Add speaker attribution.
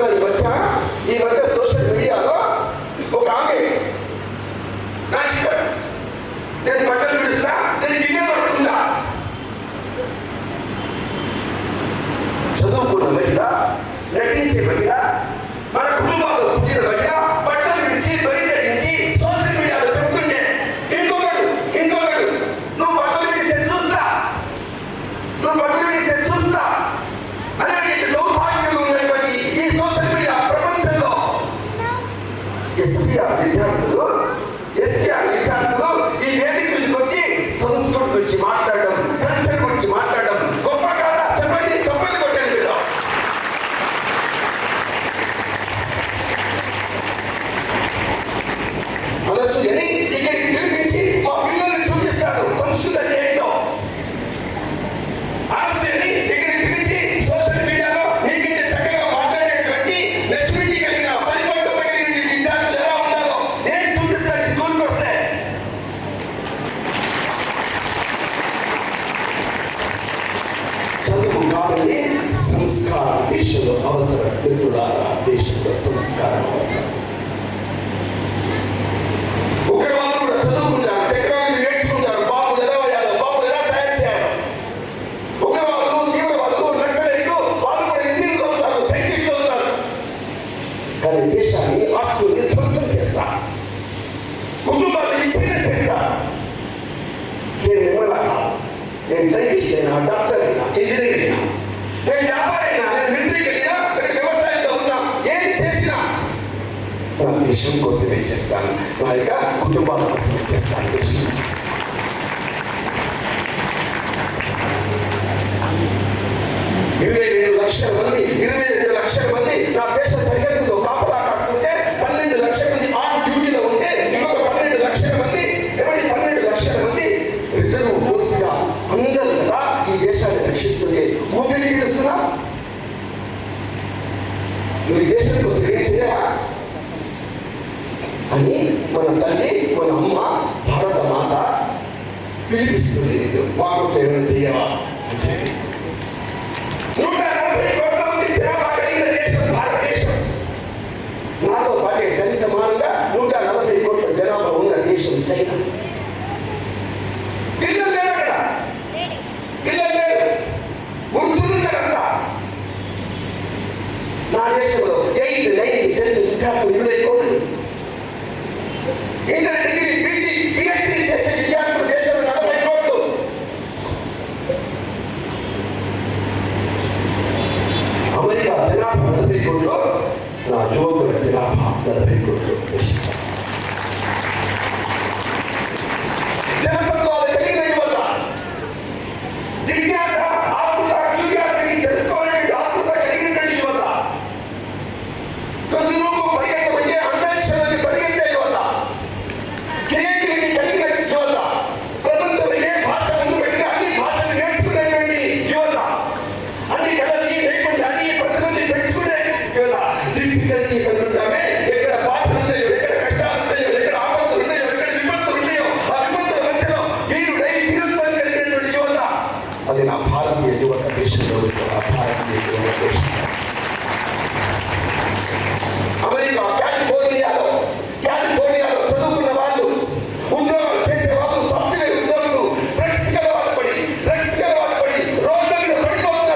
Speaker 1: ఈ మధ్య సోషల్ మీడియాలో ఒక ఆమె నా ఇష్టం, నేను బట్టలు విడుస్తా, నేను గిన్నె పడుతుందా, చదువుకున్న మహిళ, నటించే మహిళ, మన కుటుంబాల్లో పుట్టిన మహిళ బట్టలు విడిచి బయలుదేరించి సోషల్ మీడియాలో చెబుతుంటే ఇంకొకడు నువ్వు బట్టలు విడిస్తే చూస్తా, నువ్వు బట్టలు విడిస్తే చూస్తా అనేటువంటి దౌర్భాగ్యంగా ఉన్నటువంటి ఈ సోషల్ మీడియా ప్రపంచంలో ఎస్పీఆర్ విద్యార్థులు ఈ వేదిక మీదకి వచ్చి సంస్కృతి గురించి మాట్లాడడం, కల్చర్ గురించి మాట్లాడడం గొప్ప కాదా? చెప్పండి, చెప్పండి కొట్టండి మీరు. అనసూయని ఇక్కడికి పిలిపించి మా పిల్లల్ని చూపిస్తారు సంస్కృతి అంటే ఏంటో. అనసూయని ఇక్కడికి పిలిచి సోషల్ మీడియాలో నీకంటే చక్కగా మాట్లాడేటువంటి మెచ్యూరిటీ కలిగిన పరిపక్వత కలిగిన విద్యార్థులు ఎలా ఉన్నారో నేను చూపిస్తాను స్కూల్కి వస్తే. చదువు కాదని సంస్కారం దేశంలో అవసరం. మిత్రులారా, దేశంలో సంస్కారం అవసరం. ఉగ్రవాదులు కూడా చదువుకుంటారు, టెక్నాలజీ నేర్చుకుంటారు, బాంబులు ఎలా వేయాలో, బాంబులు ఎలా తయారు చేయాలో. ఉగ్రవాదులు, తీవ్రవాదులు, నక్సలైట్లు వాళ్ళు కూడా ఇంజనీర్లు అవుతారు, సైంటిస్టులు అవుతారు. కానీ దేశాన్ని ఆస్తుల్ని ధ్వంసం చేస్తారు, కుటుంబాన్ని విచ్ఛిన్నం చేస్తారు. నేను మిమ్మల్ని కాదు, నేను సైంటిస్ట్ అయినా, డాక్టర్ అయినా, ఇంజనీర్ అయినా, నేను వ్యాపారి అయినా, నేను మిలిటరీకి వెళ్ళినా, నేను వ్యవసాయంలో ఉన్నా, ఏది చేసినా నా దేశం కోసమే చేస్తాను, నా యొక్క కుటుంబాల కోసమే చేస్తాను. దేశం 22 లక్షల మంది నా దేశ సరిహద్దులో కాపలా కాస్తుంటే 12 లక్షల మంది ఆన్ డ్యూటీలో ఉంటే ఇంకొక 12 లక్షల మంది 12 లక్షల మంది రిజర్వ్ ఫోర్స్ గా అందరూ కదా ఈ దేశాన్ని రక్షిస్తుంటే ఊపిరి పీడిస్తున్నా. నువ్వు ఈ దేశం కోసం ఏం చేయవా అని మన తల్లి, మన అమ్మ భారత మాత పిలిపిస్తుంది. మాకు ఏమైనా చేయవా అని చెప్పి 140 కోట్ల మంది జనాభా కలిగిన దేశం భారతదేశం. నాతో పాటే సరి సమానంగా 140 కోట్ల జనాభా ఉన్న దేశం చైనా. పిల్లలు లేరు అక్కడ, పిల్లలు లేరు, ఉంటున్నారంతా. నా దేశంలో 8, 9, 10 విద్యార్థులు 20 కోట్లు. ఇంటర్, డిగ్రీ, పీజీ, పిహెచ్డీ చేసే విద్యార్థులు దేశంలో 40 కోట్లు. అమెరికా జనాభా 40 కోట్లు, నా యువకుల జనాభా 40 కోట్లు. జనసత్వాలు కలిగిన యువత, జిజ్ఞాస, ఆతృత, క్యూరియాసిటీ, తెలుసుకోవాలని ఆతృత కలిగినటువంటి యువత, కొద్ది రూపం పరిగెత్తమంటే అంతరిక్షాన్ని పరిగెత్తే యువత, క్రియేటివిటీ కలిగిన యువత, ప్రపంచంలో ఏ భాష ముందు పెట్టినా అన్ని భాషలు నేర్చుకునేటువంటి యువత, అన్ని కళల్ని నైపుణ్యాన్ని ప్రజలని పెంచుకునే యువత, డిఫికల్ట్